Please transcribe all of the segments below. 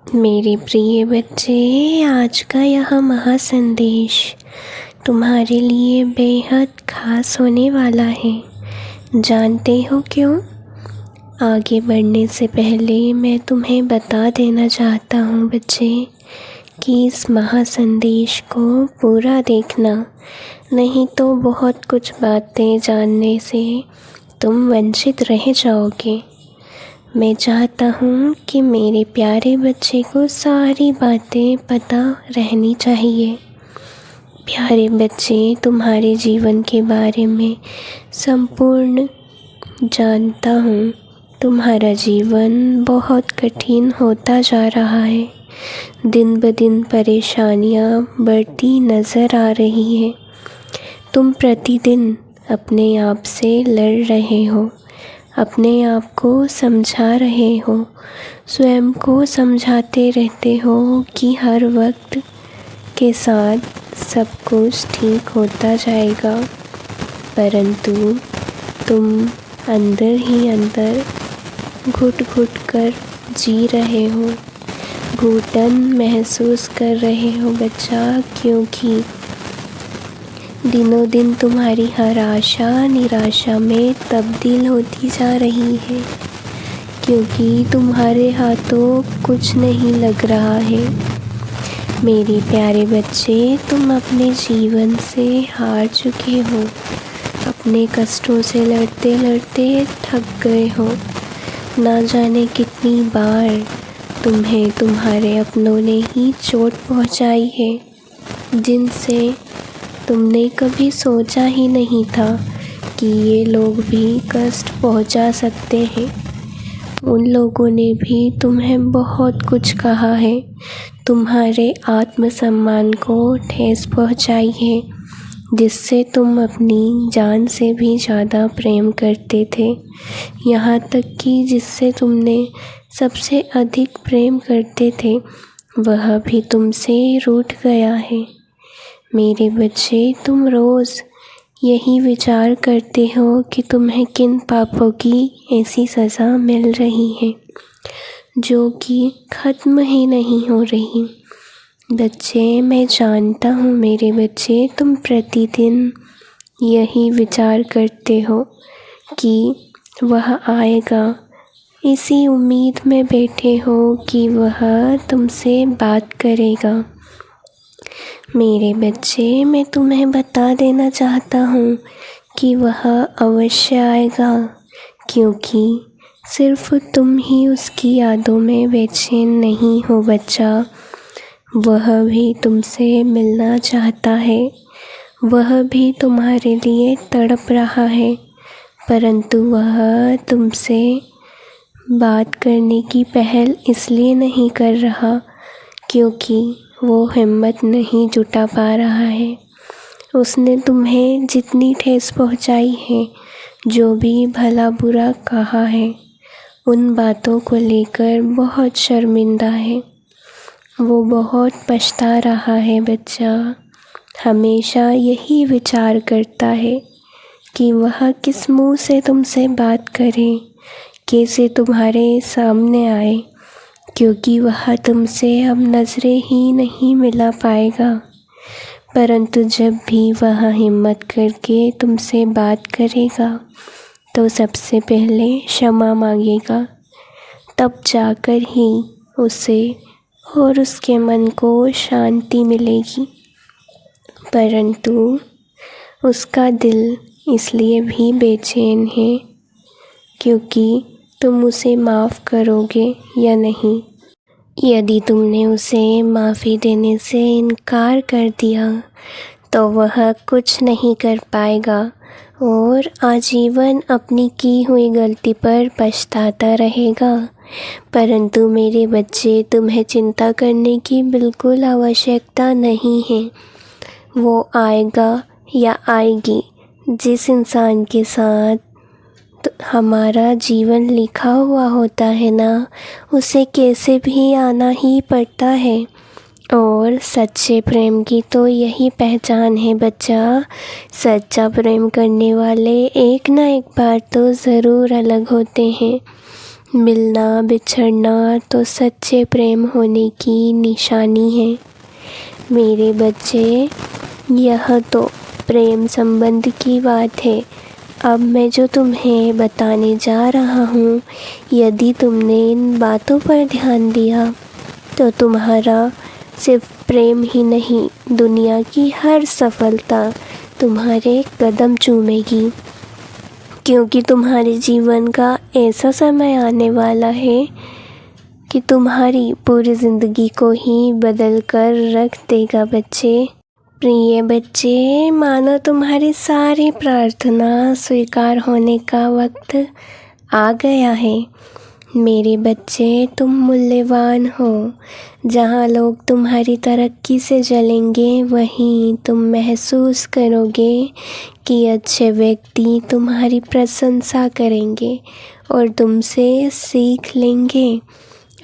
मेरे प्रिय बच्चे, आज का यह महासंदेश तुम्हारे लिए बेहद खास होने वाला है। जानते हो क्यों? आगे बढ़ने से पहले मैं तुम्हें बता देना चाहता हूँ बच्चे कि इस महासंदेश को पूरा देखना, नहीं तो बहुत कुछ बातें जानने से तुम वंचित रह जाओगे। मैं चाहता हूँ कि मेरे प्यारे बच्चे को सारी बातें पता रहनी चाहिए। प्यारे बच्चे, तुम्हारे जीवन के बारे में संपूर्ण जानता हूँ। तुम्हारा जीवन बहुत कठिन होता जा रहा है। दिन ब दिन परेशानियाँ बढ़ती नज़र आ रही हैं। तुम प्रतिदिन अपने आप से लड़ रहे हो, अपने आप को समझा रहे हो, स्वयं को समझाते रहते हो कि हर वक्त के साथ सब कुछ ठीक होता जाएगा, परंतु तुम अंदर ही अंदर घुट घुट कर जी रहे हो, घुटन महसूस कर रहे हो बच्चा, क्योंकि दिनों दिन तुम्हारी हर आशा निराशा में तब्दील होती जा रही है, क्योंकि तुम्हारे हाथों कुछ नहीं लग रहा है। मेरे प्यारे बच्चे, तुम अपने जीवन से हार चुके हो, अपने कष्टों से लड़ते लड़ते थक गए हो। ना जाने कितनी बार तुम्हें तुम्हारे अपनों ने ही चोट पहुंचाई है, जिनसे तुमने कभी सोचा ही नहीं था कि ये लोग भी कष्ट पहुंचा सकते हैं। उन लोगों ने भी तुम्हें बहुत कुछ कहा है, तुम्हारे आत्मसम्मान को ठेस पहुंचाई है, जिससे तुम अपनी जान से भी ज़्यादा प्रेम करते थे। यहाँ तक कि जिससे तुमने सबसे अधिक प्रेम करते थे, वह भी तुमसे रूठ गया है। मेरे बच्चे, तुम रोज़ यही विचार करते हो कि तुम्हें किन पापों की ऐसी सज़ा मिल रही है, जो कि ख़त्म ही नहीं हो रही। बच्चे, मैं जानता हूँ मेरे बच्चे, तुम प्रतिदिन यही विचार करते हो कि वह आएगा। इसी उम्मीद में बैठे हो कि वह तुमसे बात करेगा। मेरे बच्चे, मैं तुम्हें बता देना चाहता हूँ कि वह अवश्य आएगा, क्योंकि सिर्फ तुम ही उसकी यादों में बेचैन नहीं हो बच्चा। वह भी तुमसे मिलना चाहता है, वह भी तुम्हारे लिए तड़प रहा है, परंतु वह तुमसे बात करने की पहल इसलिए नहीं कर रहा क्योंकि वो हिम्मत नहीं जुटा पा रहा है। उसने तुम्हें जितनी ठेस पहुंचाई है, जो भी भला बुरा कहा है, उन बातों को लेकर बहुत शर्मिंदा है। वो बहुत पछता रहा है बच्चा। हमेशा यही विचार करता है कि वह किस मुँह से तुमसे बात करे, कैसे तुम्हारे सामने आए, क्योंकि वह तुमसे अब नज़रें ही नहीं मिला पाएगा। परंतु जब भी वह हिम्मत करके तुमसे बात करेगा, तो सबसे पहले क्षमा मांगेगा, तब जाकर ही उसे और उसके मन को शांति मिलेगी। परंतु उसका दिल इसलिए भी बेचैन है क्योंकि तुम उसे माफ़ करोगे या नहीं। यदि तुमने उसे माफ़ी देने से इनकार कर दिया, तो वह कुछ नहीं कर पाएगा और आजीवन अपनी की हुई गलती पर पछताता रहेगा। परंतु मेरे बच्चे, तुम्हें चिंता करने की बिल्कुल आवश्यकता नहीं है। वो आएगा या आएगी, जिस इंसान के साथ तो हमारा जीवन लिखा हुआ होता है ना, उसे कैसे भी आना ही पड़ता है। और सच्चे प्रेम की तो यही पहचान है बच्चा। सच्चा प्रेम करने वाले एक ना एक बार तो ज़रूर अलग होते हैं। मिलना बिछड़ना तो सच्चे प्रेम होने की निशानी है। मेरे बच्चे, यह तो प्रेम संबंध की बात है। अब मैं जो तुम्हें बताने जा रहा हूँ, यदि तुमने इन बातों पर ध्यान दिया तो तुम्हारा सिर्फ प्रेम ही नहीं, दुनिया की हर सफलता तुम्हारे कदम चूमेगी। क्योंकि तुम्हारे जीवन का ऐसा समय आने वाला है कि तुम्हारी पूरी ज़िंदगी को ही बदल कर रख देगा बच्चे। प्रिय बच्चे, मानो तुम्हारी सारी प्रार्थना स्वीकार होने का वक्त आ गया है। मेरे बच्चे, तुम मूल्यवान हो। जहाँ लोग तुम्हारी तरक्की से जलेंगे, वहीं तुम महसूस करोगे कि अच्छे व्यक्ति तुम्हारी प्रशंसा करेंगे और तुमसे सीख लेंगे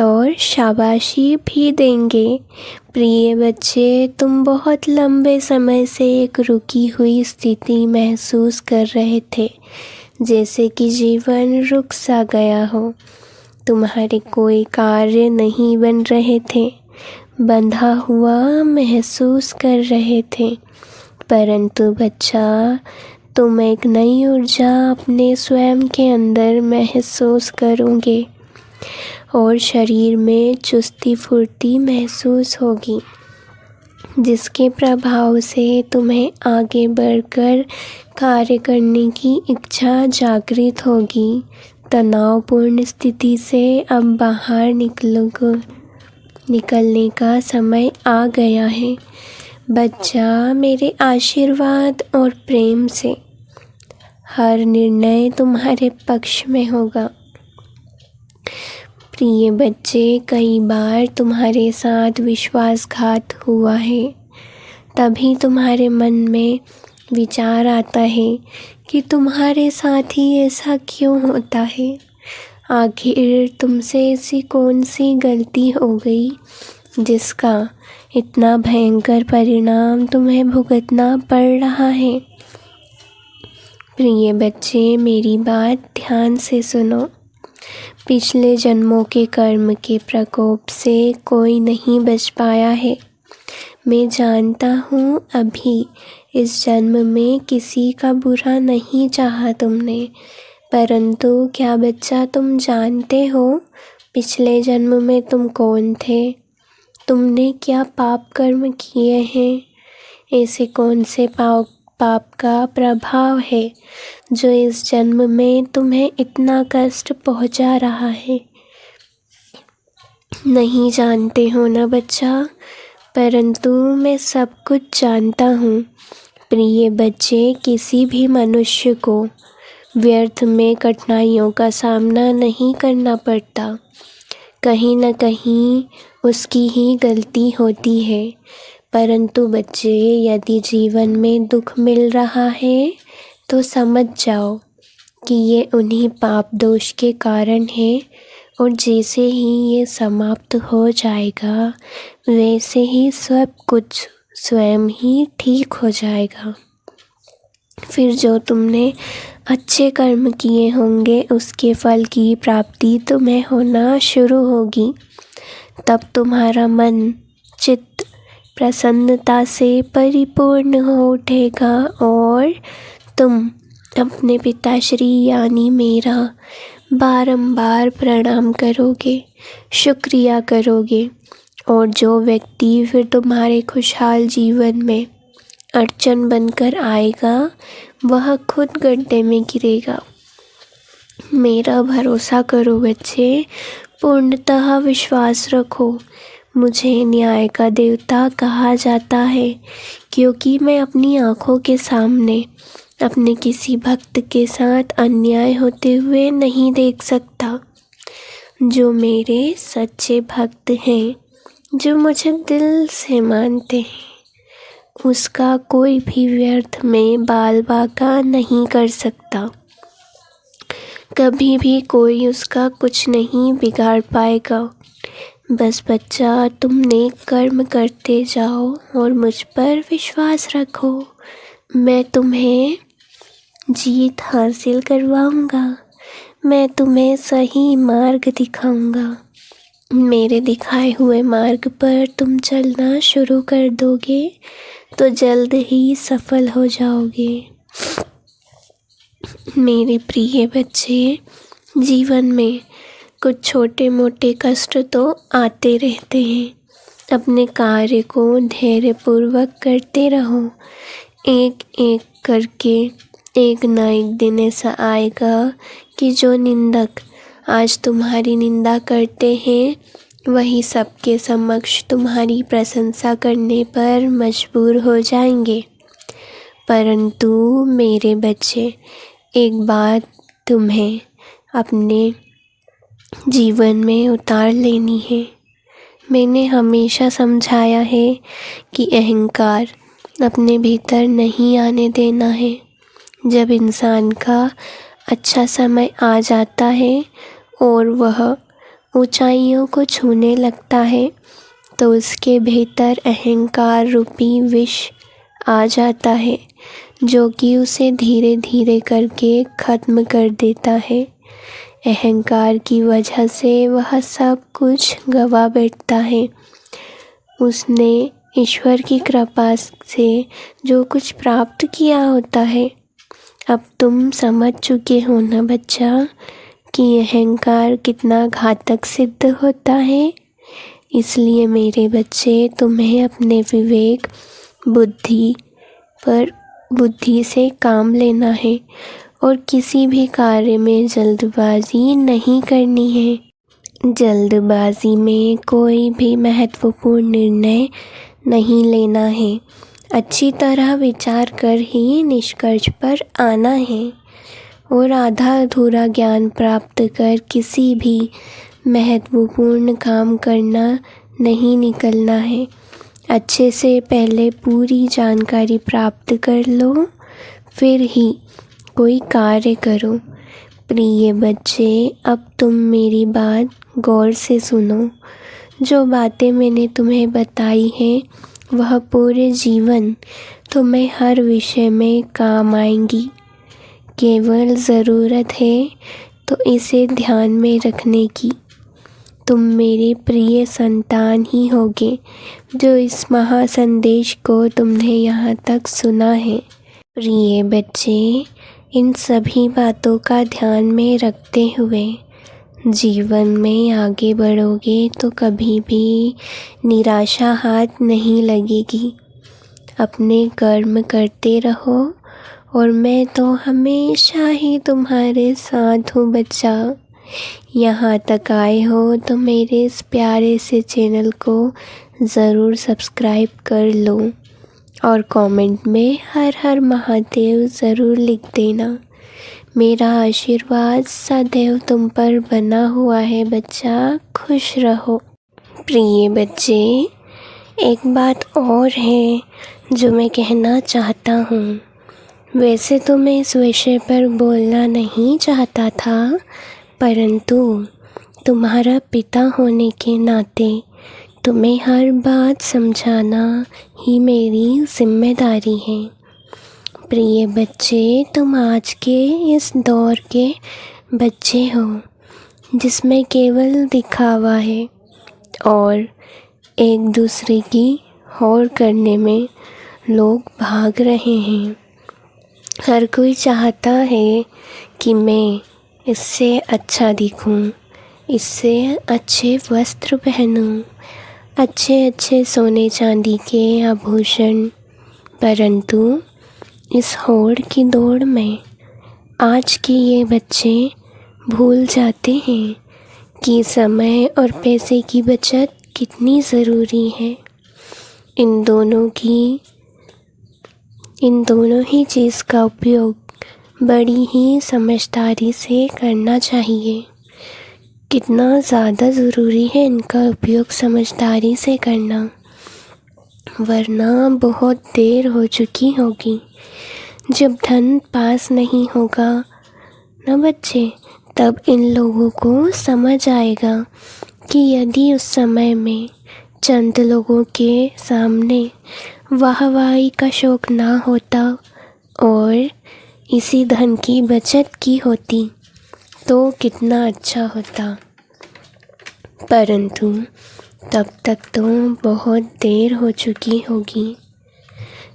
और शाबाशी भी देंगे। प्रिय बच्चे, तुम बहुत लंबे समय से एक रुकी हुई स्थिति महसूस कर रहे थे, जैसे कि जीवन रुक सा गया हो। तुम्हारे कोई कार्य नहीं बन रहे थे, बंधा हुआ महसूस कर रहे थे। परंतु बच्चा, तुम एक नई ऊर्जा अपने स्वयं के अंदर महसूस करोगे और शरीर में चुस्ती फुर्ती महसूस होगी, जिसके प्रभाव से तुम्हें आगे बढ़कर कार्य करने की इच्छा जागृत होगी। तनावपूर्ण स्थिति से अब बाहर निकलने का समय आ गया है। बच्चा, मेरे आशीर्वाद और प्रेम से हर निर्णय तुम्हारे पक्ष में होगा। प्रिय बच्चे, कई बार तुम्हारे साथ विश्वासघात हुआ है। तभी तुम्हारे मन में विचार आता है कि तुम्हारे साथ ही ऐसा क्यों होता है। आखिर तुमसे ऐसी कौन सी गलती हो गई जिसका इतना भयंकर परिणाम तुम्हें भुगतना पड़ रहा है। प्रिय बच्चे, मेरी बात ध्यान से सुनो। पिछले जन्मों के कर्म के प्रकोप से कोई नहीं बच पाया है। मैं जानता हूँ अभी इस जन्म में किसी का बुरा नहीं चाहा तुमने, परंतु क्या बच्चा तुम जानते हो पिछले जन्म में तुम कौन थे? तुमने क्या पाप कर्म किए हैं? ऐसे कौन से पाप का प्रभाव है जो इस जन्म में तुम्हें इतना कष्ट पहुंचा रहा है? नहीं जानते हो ना बच्चा, परंतु मैं सब कुछ जानता हूँ। प्रिय बच्चे, किसी भी मनुष्य को व्यर्थ में कठिनाइयों का सामना नहीं करना पड़ता। कहीं न कहीं उसकी ही गलती होती है। परंतु बच्चे, यदि जीवन में दुख मिल रहा है तो समझ जाओ कि ये उन्हीं पाप दोष के कारण है, और जैसे ही ये समाप्त हो जाएगा वैसे ही सब कुछ स्वयं ही ठीक हो जाएगा। फिर जो तुमने अच्छे कर्म किए होंगे उसके फल की प्राप्ति तुम्हें होना शुरू होगी। तब तुम्हारा मन चित्त प्रसन्नता से परिपूर्ण हो उठेगा और तुम अपने पिताश्री यानी मेरा बारंबार प्रणाम करोगे, शुक्रिया करोगे, और जो व्यक्ति फिर तुम्हारे खुशहाल जीवन में अड़चन बनकर आएगा वह खुद गड्ढे में गिरेगा। मेरा भरोसा करो बच्चे, पूर्णतः विश्वास रखो। मुझे न्याय का देवता कहा जाता है क्योंकि मैं अपनी आँखों के सामने अपने किसी भक्त के साथ अन्याय होते हुए नहीं देख सकता। जो मेरे सच्चे भक्त हैं, जो मुझे दिल से मानते हैं, उसका कोई भी व्यर्थ में बाल बाका नहीं कर सकता। कभी भी कोई उसका कुछ नहीं बिगाड़ पाएगा। बस बच्चा, तुम नेक कर्म करते जाओ और मुझ पर विश्वास रखो। मैं तुम्हें जीत हासिल करवाऊंगा। मैं तुम्हें सही मार्ग दिखाऊंगा। मेरे दिखाए हुए मार्ग पर तुम चलना शुरू कर दोगे तो जल्द ही सफल हो जाओगे। मेरे प्रिय बच्चे, जीवन में कुछ छोटे मोटे कष्ट तो आते रहते हैं। अपने कार्य को धैर्यपूर्वक करते रहो। एक एक करके एक ना एक दिन ऐसा आएगा कि जो निंदक आज तुम्हारी निंदा करते हैं वही सबके समक्ष तुम्हारी प्रशंसा करने पर मजबूर हो जाएंगे। परंतु मेरे बच्चे, एक बात तुम्हें अपने जीवन में उतार लेनी है। मैंने हमेशा समझाया है कि अहंकार अपने भीतर नहीं आने देना है। जब इंसान का अच्छा समय आ जाता है और वह ऊंचाइयों को छूने लगता है तो उसके भीतर अहंकार रूपी विष आ जाता है, जो कि उसे धीरे धीरे करके ख़त्म कर देता है। अहंकार की वजह से वह सब कुछ गवा बैठता है। उसने ईश्वर की कृपा से जो कुछ प्राप्त किया होता है। अब तुम समझ चुके हो ना बच्चा कि अहंकार कितना घातक सिद्ध होता है। इसलिए मेरे बच्चे, तुम्हें अपने विवेक बुद्धि से काम लेना है और किसी भी कार्य में जल्दबाजी नहीं करनी है। जल्दबाजी में कोई भी महत्वपूर्ण निर्णय नहीं लेना है। अच्छी तरह विचार कर ही निष्कर्ष पर आना है और आधा अधूरा ज्ञान प्राप्त कर किसी भी महत्वपूर्ण काम करना नहीं निकलना है। अच्छे से पहले पूरी जानकारी प्राप्त कर लो, फिर ही कोई कार्य करो। प्रिय बच्चे, अब तुम मेरी बात गौर से सुनो। जो बातें मैंने तुम्हें बताई हैं वह पूरे जीवन तुम्हें हर विषय में काम आएंगी। केवल ज़रूरत है तो इसे ध्यान में रखने की। तुम मेरे प्रिय संतान ही होगे जो इस महासंदेश को तुमने यहाँ तक सुना है। प्रिय बच्चे, इन सभी बातों का ध्यान में रखते हुए जीवन में आगे बढ़ोगे तो कभी भी निराशा हाथ नहीं लगेगी। अपने कर्म करते रहो और मैं तो हमेशा ही तुम्हारे साथ हूँ बच्चा। यहाँ तक आए हो तो मेरे इस प्यारे से चैनल को ज़रूर सब्सक्राइब कर लो और कमेंट में हर हर महादेव ज़रूर लिख देना। मेरा आशीर्वाद सदैव तुम पर बना हुआ है बच्चा। खुश रहो। प्रिय बच्चे, एक बात और है जो मैं कहना चाहता हूँ। वैसे तो मैं इस विषय पर बोलना नहीं चाहता था, परंतु तुम्हारा पिता होने के नाते तुम्हें हर बात समझाना ही मेरी जिम्मेदारी है। प्रिय बच्चे, तुम आज के इस दौर के बच्चे हो जिसमें केवल दिखावा है और एक दूसरे की होड़ करने में लोग भाग रहे हैं। हर कोई चाहता है कि मैं इससे अच्छा दिखूं, इससे अच्छे वस्त्र पहनूं, अच्छे अच्छे सोने चांदी के आभूषण। परंतु इस होड़ की दौड़ में आज के ये बच्चे भूल जाते हैं कि समय और पैसे की बचत कितनी ज़रूरी है। इन दोनों ही चीज़ का उपयोग बड़ी ही समझदारी से करना चाहिए। कितना ज़्यादा ज़रूरी है इनका उपयोग समझदारी से करना, वरना बहुत देर हो चुकी होगी। जब धन पास नहीं होगा ना बच्चे, तब इन लोगों को समझ आएगा कि यदि उस समय में चंद लोगों के सामने वाहवाही का शौक ना होता और इसी धन की बचत की होती तो कितना अच्छा होता, परंतु तब तक तो बहुत देर हो चुकी होगी।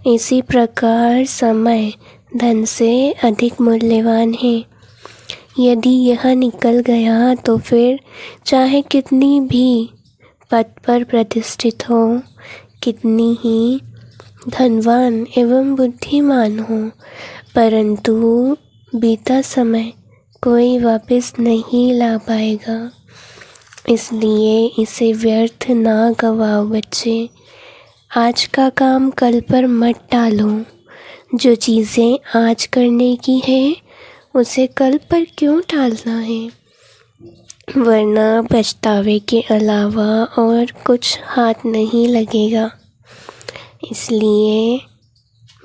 इसी प्रकार समय धन से अधिक मूल्यवान है। यदि यह निकल गया तो फिर चाहे कितनी भी पद पर प्रतिष्ठित हो, कितनी ही धनवान एवं बुद्धिमान हो, परंतु बीता समय कोई वापस नहीं ला पाएगा। इसलिए इसे व्यर्थ ना गवाओ बच्चे। आज का काम कल पर मत टालो। जो चीज़ें आज करने की है उसे कल पर क्यों टालना है, वरना पछतावे के अलावा और कुछ हाथ नहीं लगेगा। इसलिए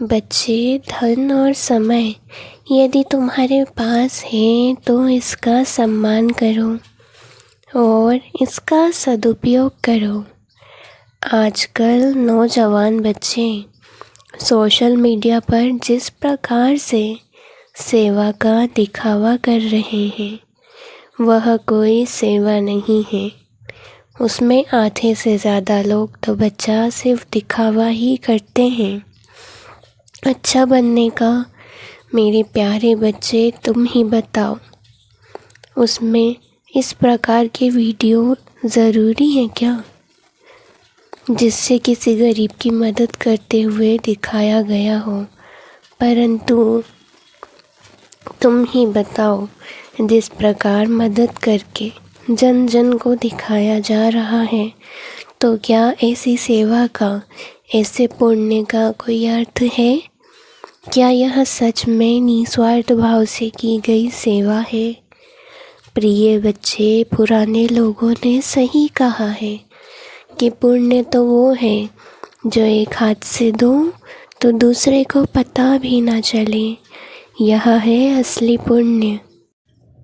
बच्चे, धन और समय यदि तुम्हारे पास है तो इसका सम्मान करो और इसका सदुपयोग करो। आजकल नौजवान बच्चे सोशल मीडिया पर जिस प्रकार से सेवा का दिखावा कर रहे हैं, वह कोई सेवा नहीं है। उसमें आधे से ज़्यादा लोग तो बच्चा सिर्फ दिखावा ही करते हैं। अच्छा बनने का मेरे प्यारे बच्चे तुम ही बताओ, उसमें इस प्रकार के वीडियो ज़रूरी है क्या, जिससे किसी गरीब की मदद करते हुए दिखाया गया हो? परंतु तुम ही बताओ, जिस प्रकार मदद करके जन जन को दिखाया जा रहा है, तो क्या ऐसी सेवा का, ऐसे पुण्य का कोई अर्थ है? क्या यह सच में निस्वार्थ भाव से की गई सेवा है? प्रिय बच्चे, पुराने लोगों ने सही कहा है कि पुण्य तो वो है जो एक हाथ से दो तो दूसरे को पता भी ना चले। यह है असली पुण्य।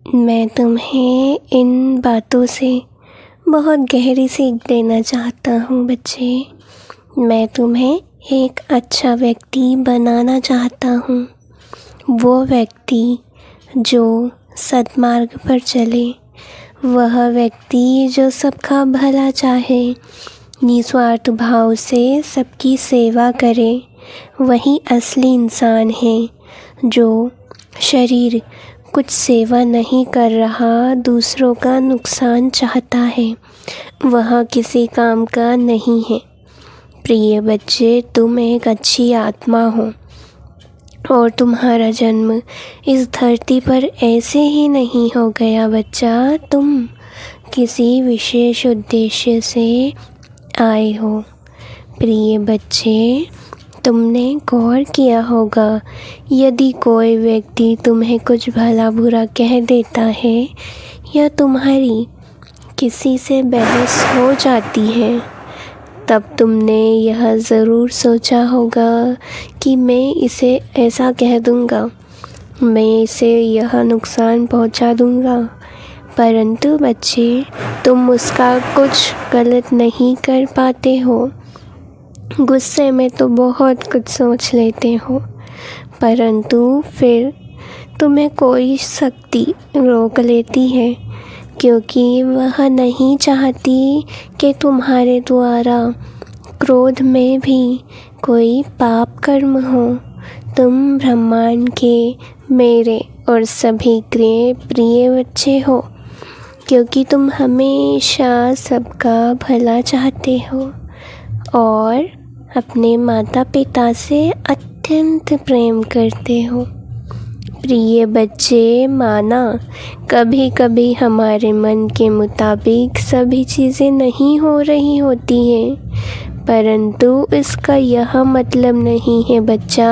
मैं तुम्हें इन बातों से बहुत गहरी सीख देना चाहता हूँ बच्चे। मैं तुम्हें एक अच्छा व्यक्ति बनाना चाहता हूँ। वो व्यक्ति जो सद्मार्ग पर चले, वह व्यक्ति जो सबका भला चाहे, निस्वार्थ भाव से सबकी सेवा करे, वही असली इंसान है। जो शरीर कुछ सेवा नहीं कर रहा, दूसरों का नुकसान चाहता है, वह किसी काम का नहीं है। प्रिय बच्चे, तुम एक अच्छी आत्मा हो और तुम्हारा जन्म इस धरती पर ऐसे ही नहीं हो गया बच्चा। तुम किसी विशेष उद्देश्य से आए हो। प्रिय बच्चे, तुमने गौर किया होगा, यदि कोई व्यक्ति तुम्हें कुछ भला बुरा कह देता है या तुम्हारी किसी से बहस हो जाती है, तब तुमने यह ज़रूर सोचा होगा कि मैं इसे ऐसा कह दूँगा, मैं इसे यह नुकसान पहुँचा दूँगा। परंतु बच्चे, तुम उसका कुछ गलत नहीं कर पाते हो। गुस्से में तो बहुत कुछ सोच लेते हो, परंतु फिर तुम्हें कोई शक्ति रोक लेती है, क्योंकि वह नहीं चाहती कि तुम्हारे द्वारा क्रोध में भी कोई पाप कर्म हो। तुम ब्रह्मांड के, मेरे और सभी के प्रिय बच्चे हो, क्योंकि तुम हमेशा सबका भला चाहते हो और अपने माता पिता से अत्यंत प्रेम करते हो। प्रिय बच्चे, माना कभी कभी हमारे मन के मुताबिक सभी चीज़ें नहीं हो रही होती हैं, परंतु इसका यह मतलब नहीं है बच्चा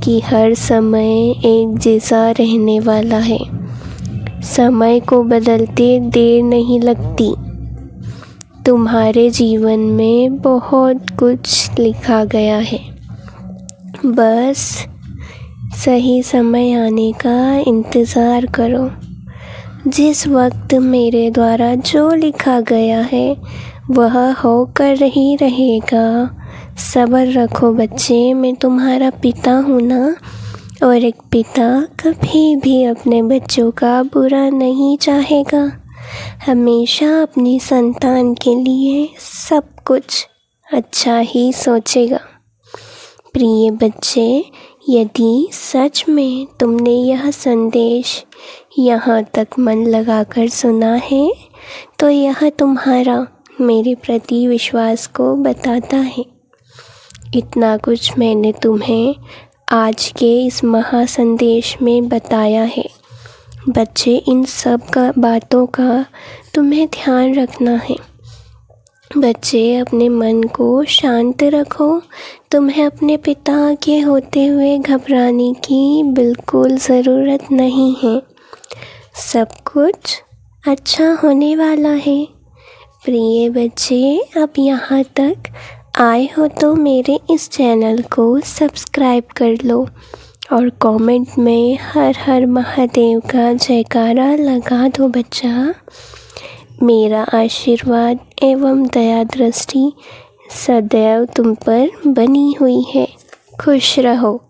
कि हर समय एक जैसा रहने वाला है। समय को बदलते देर नहीं लगती। तुम्हारे जीवन में बहुत कुछ लिखा गया है, बस सही समय आने का इंतज़ार करो। जिस वक्त मेरे द्वारा जो लिखा गया है वह होकर ही रहेगा। सब्र रखो बच्चे, मैं तुम्हारा पिता हूँ ना, और एक पिता कभी भी अपने बच्चों का बुरा नहीं चाहेगा, हमेशा अपनी संतान के लिए सब कुछ अच्छा ही सोचेगा। प्रिय बच्चे, यदि सच में तुमने यह संदेश यहाँ तक मन लगाकर सुना है तो यह तुम्हारा मेरे प्रति विश्वास को बताता है। इतना कुछ मैंने तुम्हें आज के इस महासंदेश में बताया है। बच्चे, इन सब बातों का तुम्हें ध्यान रखना है। बच्चे, अपने मन को शांत रखो। तुम्हें अपने पिता के होते हुए घबराने की बिल्कुल ज़रूरत नहीं है। सब कुछ अच्छा होने वाला है। प्रिय बच्चे, अब यहाँ तक आए हो तो मेरे इस चैनल को सब्सक्राइब कर लो और कमेंट में हर हर महादेव का जयकारा लगा दो बच्चा। मेरा आशीर्वाद एवं दया दृष्टि सदैव तुम पर बनी हुई है। खुश रहो।